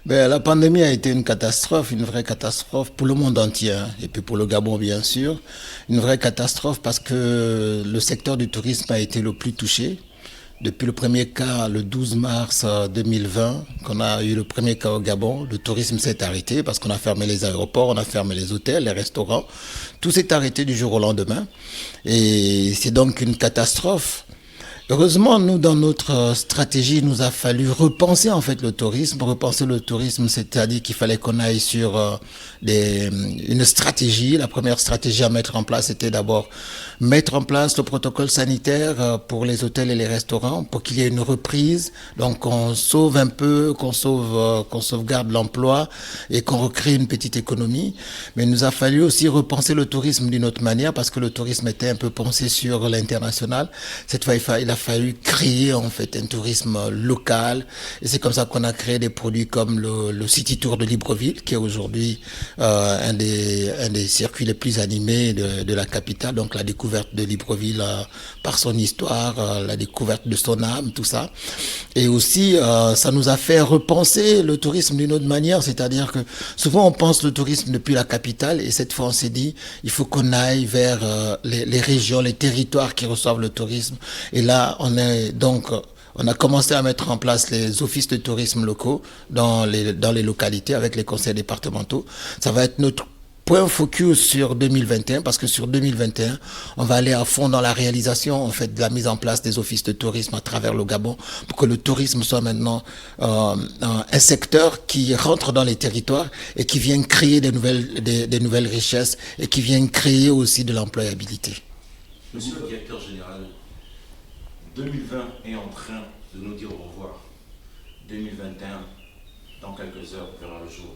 Ben, la pandémie a été une catastrophe, une vraie catastrophe pour le monde entier, hein, et puis pour le Gabon bien sûr. Une vraie catastrophe parce que le secteur du tourisme a été le plus touché. Depuis le premier cas, le 12 mars 2020, qu'on a eu le premier cas au Gabon, le tourisme s'est arrêté parce qu'on a fermé les aéroports, on a fermé les hôtels, les restaurants. Tout s'est arrêté du jour au lendemain. Et c'est donc une catastrophe. Heureusement, nous, dans notre stratégie, il nous a fallu repenser en fait le tourisme. Repenser le tourisme, c'est-à-dire qu'il fallait qu'on aille sur une stratégie. La première stratégie à mettre en place, c'était d'abord mettre en place le protocole sanitaire pour les hôtels et les restaurants pour qu'il y ait une reprise. Donc, qu'on sauve un peu, qu'on sauvegarde l'emploi et qu'on recrée une petite économie. Mais il nous a fallu aussi repenser le tourisme d'une autre manière parce que le tourisme était un peu pensé sur l'international. Cette fois, il a fallu créer en fait un tourisme local et c'est comme ça qu'on a créé des produits comme le City Tour de Libreville qui est aujourd'hui un des circuits les plus animés de la capitale, donc la découverte de Libreville par son histoire, la découverte de son âme, tout ça. Et aussi ça nous a fait repenser le tourisme d'une autre manière, c'est-à-dire que souvent on pense le tourisme depuis la capitale et cette fois on s'est dit il faut qu'on aille vers les régions, les territoires qui reçoivent le tourisme et là on a commencé à mettre en place les offices de tourisme locaux dans les localités avec les conseils départementaux. Ça va être notre point focus sur 2021 parce que sur 2021, on va aller à fond dans la réalisation en fait de la mise en place des offices de tourisme à travers le Gabon pour que le tourisme soit maintenant un secteur qui rentre dans les territoires et qui vient créer des nouvelles richesses et qui vient créer aussi de l'employabilité. Monsieur le directeur général, 2020 est en train de nous dire au revoir. 2021, dans quelques heures, verra le jour.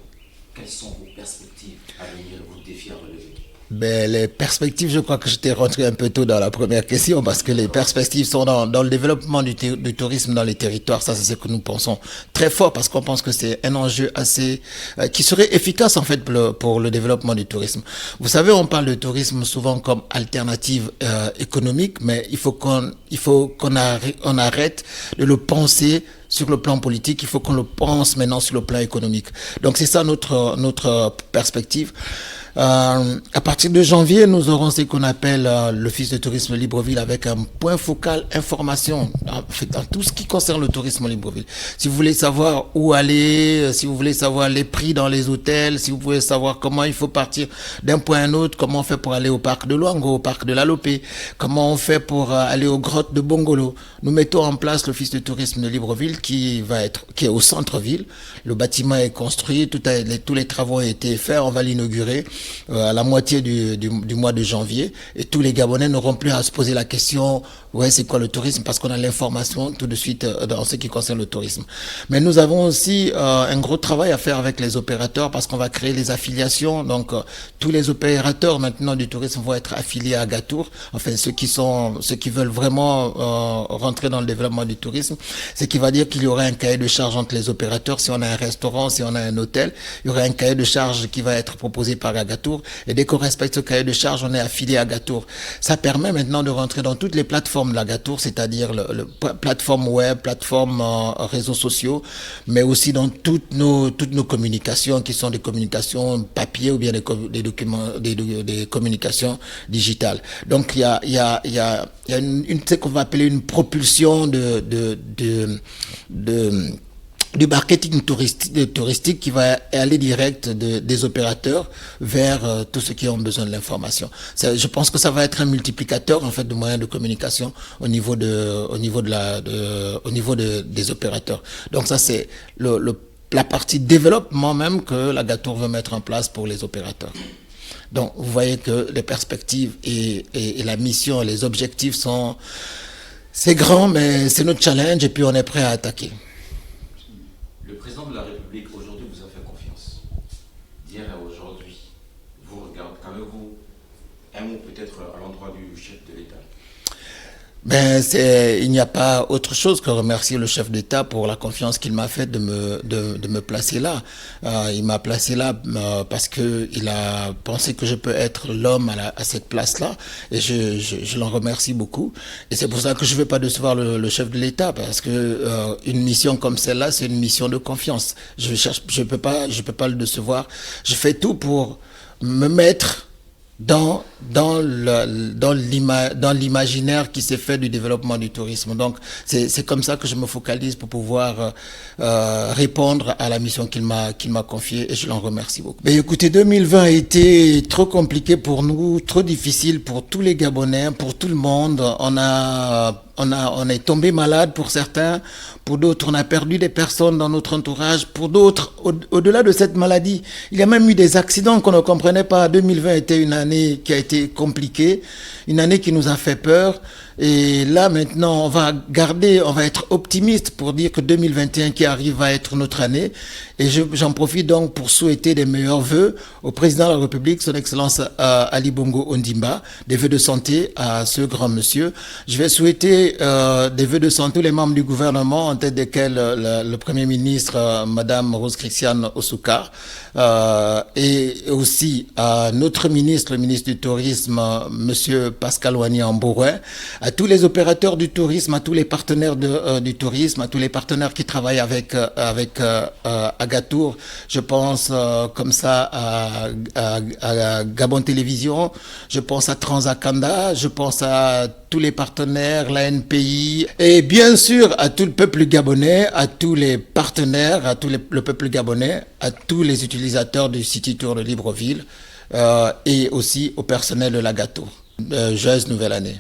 Quelles sont vos perspectives à venir, vos défis à relever? Ben, les perspectives, je crois que j'étais rentré un peu tôt dans la première question parce que les perspectives sont dans le développement du tourisme dans les territoires. Ça, c'est ce que nous pensons très fort parce qu'on pense que c'est un enjeu assez qui serait efficace en fait pour le développement du tourisme. Vous savez, on parle de tourisme souvent comme alternative économique, mais on arrête de le penser sur le plan politique, il faut qu'on le pense maintenant sur le plan économique. Donc c'est ça notre perspective. À partir de janvier, nous aurons ce qu'on appelle l'Office de tourisme Libreville avec un point focal information dans tout ce qui concerne le tourisme Libreville. Si vous voulez savoir où aller, si vous voulez savoir les prix dans les hôtels, si vous voulez savoir comment il faut partir d'un point à un autre, comment on fait pour aller au parc de Luango, au parc de la Lopé, comment on fait pour aller aux grottes de Bongolo. Nous mettons en place l'Office de tourisme de Libreville qui est au centre-ville. Le bâtiment est construit, tous les travaux ont été faits, on va l'inaugurer à la moitié du mois de janvier et tous les Gabonais n'auront plus à se poser la question ouais c'est quoi le tourisme parce qu'on a l'information tout de suite dans ce qui concerne le tourisme. Mais nous avons aussi un gros travail à faire avec les opérateurs parce qu'on va créer les affiliations donc tous les opérateurs maintenant du tourisme vont être affiliés à Gatour, enfin ceux qui veulent vraiment rentrer dans le développement du tourisme, c'est qui va dire qu'il y aura un cahier de charge entre les opérateurs. Si on a un restaurant, si on a un hôtel, il y aura un cahier de charge qui va être proposé par Agatour. Et dès qu'on respecte ce cahier de charge, on est affilié à Agatour. Ça permet maintenant de rentrer dans toutes les plateformes de l'Agatour, c'est-à-dire le plateforme web, plateforme réseaux sociaux, mais aussi dans toutes nos communications qui sont des communications papier ou bien des documents, des communications digitales. Donc il y a ce qu'on va appeler une propulsion du marketing touristique qui va aller direct des opérateurs vers tous ceux qui ont besoin de l'information. Je pense que ça va être un multiplicateur en fait de moyens de communication au niveau des opérateurs. Donc ça c'est la partie développement même que la Gatour veut mettre en place pour les opérateurs. Donc vous voyez que les perspectives et la mission, les objectifs c'est grand mais c'est notre challenge et puis on est prêt à attaquer. Le président de la République aujourd'hui vous a fait confiance. D'hier à aujourd'hui, vous regardez, qu'avez-vous un mot peut-être à l'endroit du chef de l'État? Il n'y a pas autre chose que remercier le chef d'État pour la confiance qu'il m'a faite de me placer là. Il m'a placé là parce que il a pensé que je peux être l'homme à cette place-là, et je l'en remercie beaucoup. Et c'est pour ça que je ne veux pas décevoir le chef de l'État, parce que une mission comme celle-là, c'est une mission de confiance. Je peux pas le décevoir. Je fais tout pour me mettre dans l'imaginaire qui s'est fait du développement du tourisme. Donc, c'est comme ça que je me focalise pour pouvoir répondre à la mission qu'il m'a confiée, et je l'en remercie beaucoup. Mais écoutez, 2020 a été trop compliqué pour nous, trop difficile pour tous les Gabonais, pour tout le monde. On est tombé malade pour certains, pour d'autres, on a perdu des personnes dans notre entourage, pour d'autres, au-delà de cette maladie, il y a même eu des accidents qu'on ne comprenait pas. 2020 était une année qui a été compliquée, une année qui nous a fait peur. Et là, maintenant, on va être optimiste pour dire que 2021 qui arrive va être notre année. Et j'en profite donc pour souhaiter des meilleurs vœux au président de la République, son Excellence Ali Bongo Ondimba, des vœux de santé à ce grand monsieur. Je vais souhaiter des vœux de santé à tous les membres du gouvernement, en tête desquels le Premier ministre, Madame Rose Christiane Ossoukar, et aussi à notre ministre, le ministre du Tourisme, Monsieur Pascal Wani Ambourouin, à tous les opérateurs du tourisme, à tous les partenaires du tourisme, à tous les partenaires qui travaillent avec Agatour. Je pense comme ça à Gabon Télévision, je pense à Transakanda, je pense à tous les partenaires, la NPI, et bien sûr à tout le peuple gabonais, à tous les partenaires, le peuple gabonais, à tous les utilisateurs du City Tour de Libreville, et aussi au personnel de l'Agatour. Joyeuse nouvelle année.